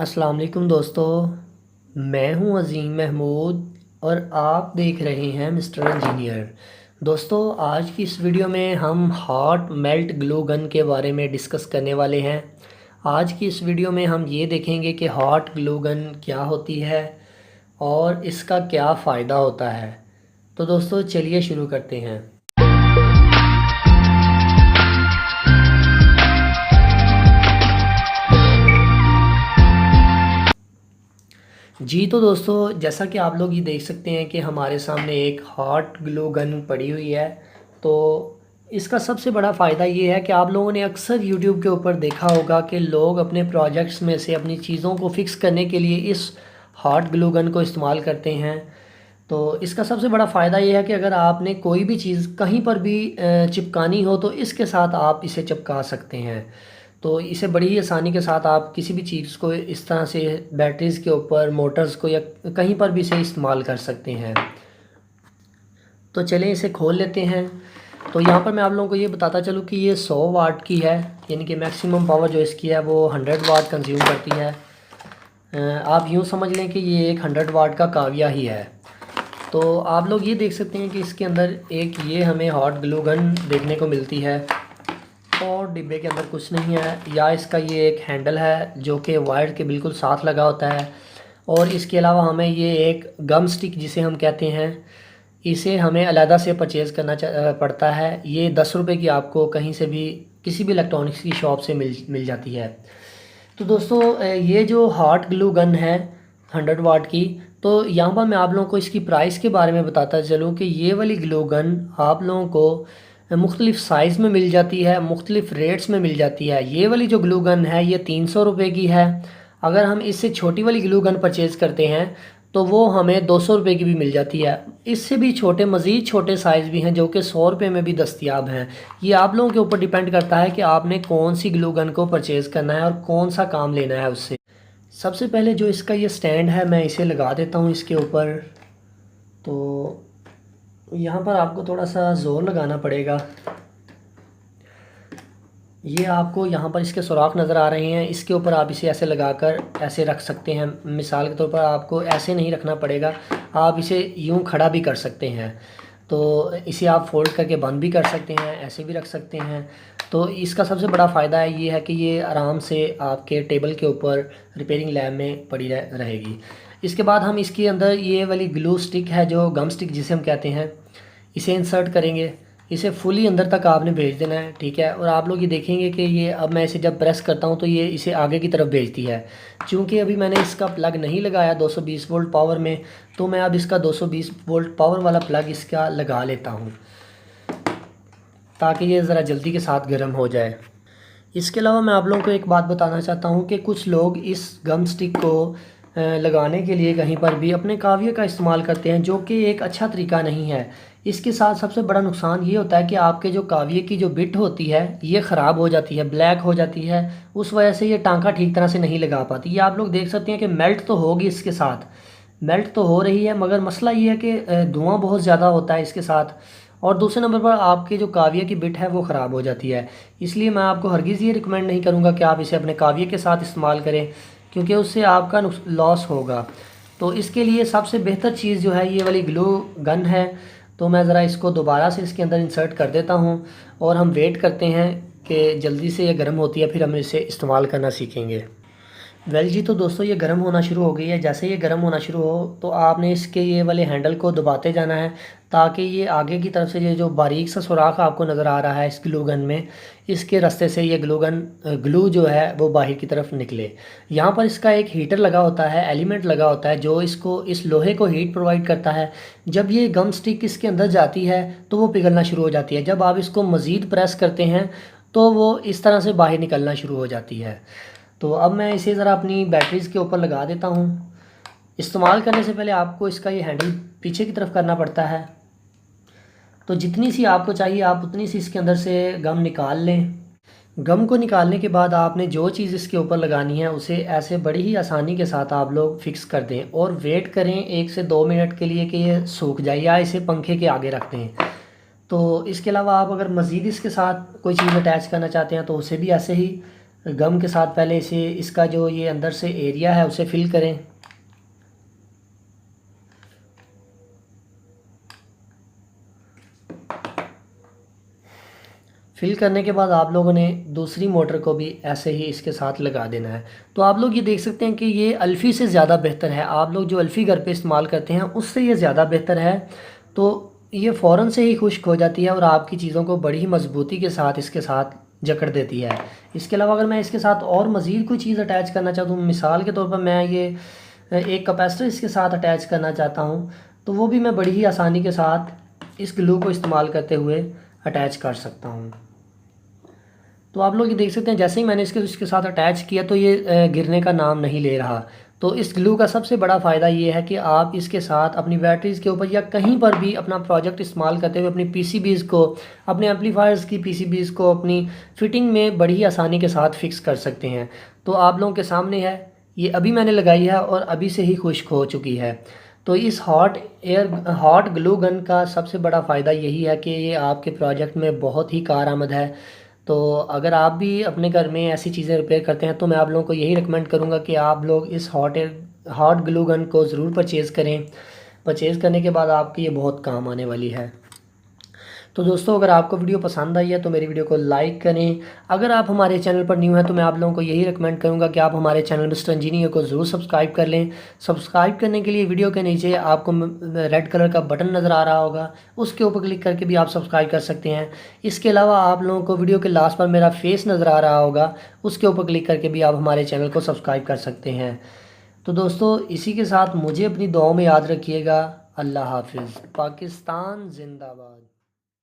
अस्सलाम वालेकुम दोस्तों, मैं हूं अज़ीम महमूद और आप देख रहे हैं मिस्टर इंजीनियर। दोस्तों, आज की इस वीडियो में हम हॉट मेल्ट ग्लू गन के बारे में डिस्कस करने वाले हैं। आज की इस वीडियो में हम ये देखेंगे कि हॉट ग्लू गन क्या होती है और इसका क्या फ़ायदा होता है। तो दोस्तों चलिए शुरू करते हैं। जी तो दोस्तों, जैसा कि आप लोग ये देख सकते हैं कि हमारे सामने एक हॉट ग्लू गन पड़ी हुई है। तो इसका सबसे बड़ा फ़ायदा ये है कि आप लोगों ने अक्सर यूट्यूब के ऊपर देखा होगा कि लोग अपने प्रोजेक्ट्स में से अपनी चीज़ों को फ़िक्स करने के लिए इस हॉट ग्लू गन को इस्तेमाल करते हैं। तो इसका सबसे बड़ा फ़ायदा ये है कि अगर आपने कोई भी चीज़ कहीं पर भी चिपकानी हो तो इसके साथ आप इसे चिपका सकते हैं। तो इसे बड़ी ही आसानी के साथ आप किसी भी चीज़ को इस तरह से बैटरीज़ के ऊपर, मोटर्स को या कहीं पर भी इसे इस्तेमाल कर सकते हैं। तो चलें इसे खोल लेते हैं। तो यहाँ पर मैं आप लोगों को ये बताता चलूँ कि ये 100 वाट की है, यानी कि मैक्सिमम पावर जो इसकी है वो 100 वाट कंज्यूम करती है। आप यूँ समझ लें कि ये एक 100 वाट का काविया ही है। तो आप लोग ये देख सकते हैं कि इसके अंदर एक ये हमें हॉट ग्लू गन देखने को मिलती है और डिब्बे के अंदर कुछ नहीं है। या इसका ये एक हैंडल है जो कि वायर के बिल्कुल साथ लगा होता है। और इसके अलावा हमें ये एक गम स्टिक जिसे हम कहते हैं, इसे हमें अलहदा से परचेज़ करना पड़ता है। ये 10 रुपये की आपको कहीं से भी किसी भी इलेक्ट्रॉनिक्स की शॉप से मिल जाती है। तो दोस्तों, ये जो हॉट ग्लू गन है 100 वाट की, तो यहाँ पर मैं आप लोगों को इसकी प्राइस के बारे में बताता चलूँ कि ये वाली ग्लू गन आप लोगों को मुख्तलिफ़ साइज़ में मिल जाती है, मुख्तलिफ़ रेट्स में मिल जाती है। ये वाली जो ग्लू गन है ये 300 रुपये की है। अगर हम इससे छोटी वाली ग्लू गन परचेज़ करते हैं तो वो हमें 200 रुपये की भी मिल जाती है। इससे भी छोटे, मज़ीद छोटे साइज़ भी हैं जो कि 100 रुपये में भी दस्तयाब हैं। ये आप लोगों के ऊपर डिपेंड करता है कि आपने कौन सी ग्लू गन को परचेज़ करना है और कौन सा काम लेना है उससे। सबसे पहले जो इसका ये स्टैंड है मैं इसे लगा देता हूँ इसके ऊपर। तो यहाँ पर आपको थोड़ा सा ज़ोर लगाना पड़ेगा। ये आपको यहाँ पर इसके सुराख नज़र आ रहे हैं, इसके ऊपर आप इसे ऐसे लगाकर ऐसे रख सकते हैं। मिसाल के तौर पर आपको ऐसे नहीं रखना पड़ेगा, आप इसे यूँ खड़ा भी कर सकते हैं। तो इसे आप फोल्ड करके बंद भी कर सकते हैं, ऐसे भी रख सकते हैं। तो इसका सबसे बड़ा फ़ायदा ये है कि ये आराम से आपके टेबल के ऊपर रिपेयरिंग लैब में पड़ी रहेगी। इसके बाद हम इसके अंदर ये वाली ग्लू स्टिक है, जो गम स्टिक जिसे हम कहते हैं, इसे इंसर्ट करेंगे। इसे फुली अंदर तक आपने भेज देना है, ठीक है। और आप लोग ये देखेंगे कि ये अब मैं इसे जब प्रेस करता हूँ तो ये इसे आगे की तरफ भेजती है। चूँकि अभी मैंने इसका प्लग नहीं लगाया 220 वोल्ट पावर में, तो मैं अब इसका 220 वोल्ट पावर वाला प्लग इसका लगा लेता हूँ ताकि ये ज़रा जल्दी के साथ गर्म हो जाए। इसके अलावा मैं आप लोगों को एक बात बताना चाहता हूँ कि कुछ लोग इस गम स्टिक को लगाने के लिए कहीं पर भी अपने काविये का इस्तेमाल करते हैं, जो कि एक अच्छा तरीका नहीं है। इसके साथ सबसे बड़ा नुकसान ये होता है कि आपके जो काविये की जो बिट होती है ये ख़राब हो जाती है, ब्लैक हो जाती है। उस वजह से ये टांका ठीक तरह से नहीं लगा पाती। ये आप लोग देख सकते हैं कि मेल्ट तो होगी, इसके साथ मेल्ट तो हो रही है, मगर मसला ये है कि धुआं बहुत ज़्यादा होता है इसके साथ। और दूसरे नंबर पर आपकी जो काविये की बिट है वो ख़राब हो जाती है। इसलिए मैं आपको हरगिज़ ये रिकमेंड नहीं करूँगा कि आप इसे अपने काविये के साथ इस्तेमाल करें, क्योंकि उससे आपका लॉस होगा। तो इसके लिए सबसे बेहतर चीज़ जो है ये वाली ग्लू गन है। तो मैं ज़रा इसको दोबारा से इसके अंदर इंसर्ट कर देता हूँ और हम वेट करते हैं कि जल्दी से ये गर्म होती है, फिर हम इसे इस्तेमाल करना सीखेंगे। वेल जी, तो दोस्तों ये गर्म होना शुरू हो गई है। जैसे ये गर्म होना शुरू हो तो आपने इसके ये वाले हैंडल को दबाते जाना है ताकि ये आगे की तरफ से ये जो बारीक सा सुराख आपको नज़र आ रहा है इस ग्लू गन में, इसके रास्ते से ये ग्लू जो है वो बाहर की तरफ निकले। यहाँ पर इसका एक हीटर लगा होता है, एलिमेंट लगा होता है, जो इसको इस लोहे को हीट प्रोवाइड करता है। जब ये गम स्टिक इसके अंदर जाती है तो वो पिघलना शुरू हो जाती है। जब आप इसको मज़ीद प्रेस करते हैं तो वो इस तरह से बाहर निकलना शुरू हो जाती है। तो अब मैं इसे ज़रा अपनी बैटरीज़ के ऊपर लगा देता हूँ। इस्तेमाल करने से पहले आपको इसका ये हैंडल पीछे की तरफ करना पड़ता है। तो जितनी सी आपको चाहिए आप उतनी सी इसके अंदर से गम निकाल लें। गम को निकालने के बाद आपने जो चीज़ इसके ऊपर लगानी है उसे ऐसे बड़ी ही आसानी के साथ आप लोग फिक्स कर दें और वेट करें 1 से 2 मिनट के लिए कि ये सूख जाए, या इसे पंखे के आगे रख दें। तो इसके अलावा आप अगर मज़ीद इसके साथ कोई चीज़ अटैच करना चाहते हैं तो उसे भी ऐसे ही गम के साथ पहले इसे इसका जो ये अंदर से एरिया है उसे फिल करें। फिल करने के बाद आप लोगों ने दूसरी मोटर को भी ऐसे ही इसके साथ लगा देना है। तो आप लोग ये देख सकते हैं कि ये अल्फ़ी से ज़्यादा बेहतर है। आप लोग जो अल्फ़ी घर पे इस्तेमाल करते हैं उससे ये ज़्यादा बेहतर है। तो ये फ़ौरन से ही खुश्क हो जाती है और आपकी चीज़ों को बड़ी ही मज़बूती के साथ इसके साथ जकड़ देती है। इसके अलावा अगर मैं इसके साथ और मज़ीद कोई चीज़ अटैच करना चाहता हूँ, मिसाल के तौर पर मैं ये एक कैपेसिटर इसके साथ अटैच करना चाहता हूँ, तो वो भी मैं बड़ी ही आसानी के साथ इस ग्लू को इस्तेमाल करते हुए अटैच कर सकता हूँ। तो आप लोग ये देख सकते हैं जैसे ही मैंने इसके साथ अटैच किया तो ये गिरने का नाम नहीं ले रहा। तो इस ग्लू का सबसे बड़ा फ़ायदा ये है कि आप इसके साथ अपनी बैटरीज़ के ऊपर या कहीं पर भी अपना प्रोजेक्ट इस्तेमाल करते हुए अपनी पीसीबीज़ को, अपने एम्पलीफायर्स की पीसीबीज़ को अपनी फिटिंग में बड़ी ही आसानी के साथ फ़िक्स कर सकते हैं। तो आप लोगों के सामने है, ये अभी मैंने लगाई है और अभी से ही खुश्क हो चुकी है। तो इस हॉट ग्लू गन का सबसे बड़ा फ़ायदा यही है कि ये आपके प्रोजेक्ट में बहुत ही कारआमद है। तो अगर आप भी अपने घर में ऐसी चीज़ें रिपेयर करते हैं तो मैं आप लोगों को यही रिकमेंड करूँगा कि आप लोग इस हॉट ग्लू गन को ज़रूर परचेज़ करें। परचेज़ करने के बाद आपकी ये बहुत काम आने वाली है। तो दोस्तों अगर आपको वीडियो पसंद आई है तो मेरी वीडियो को लाइक करें। अगर आप हमारे चैनल पर न्यू हैं तो मैं आप लोगों को यही रिकमेंड करूंगा कि आप हमारे चैनल मिस्टर इंजीनियर को ज़रूर सब्सक्राइब कर लें। सब्सक्राइब करने के लिए वीडियो के नीचे आपको रेड कलर का बटन नज़र आ रहा होगा, उसके ऊपर क्लिक करके भी आप सब्सक्राइब कर सकते हैं। इसके अलावा आप लोगों को वीडियो के लास्ट पर मेरा फेस नज़र आ रहा होगा, उसके ऊपर क्लिक करके भी आप हमारे चैनल को सब्सक्राइब कर सकते हैं। तो दोस्तों इसी के साथ मुझे अपनी दुआओं में याद रखिएगा। अल्लाह हाफिज़। पाकिस्तान जिंदाबाद।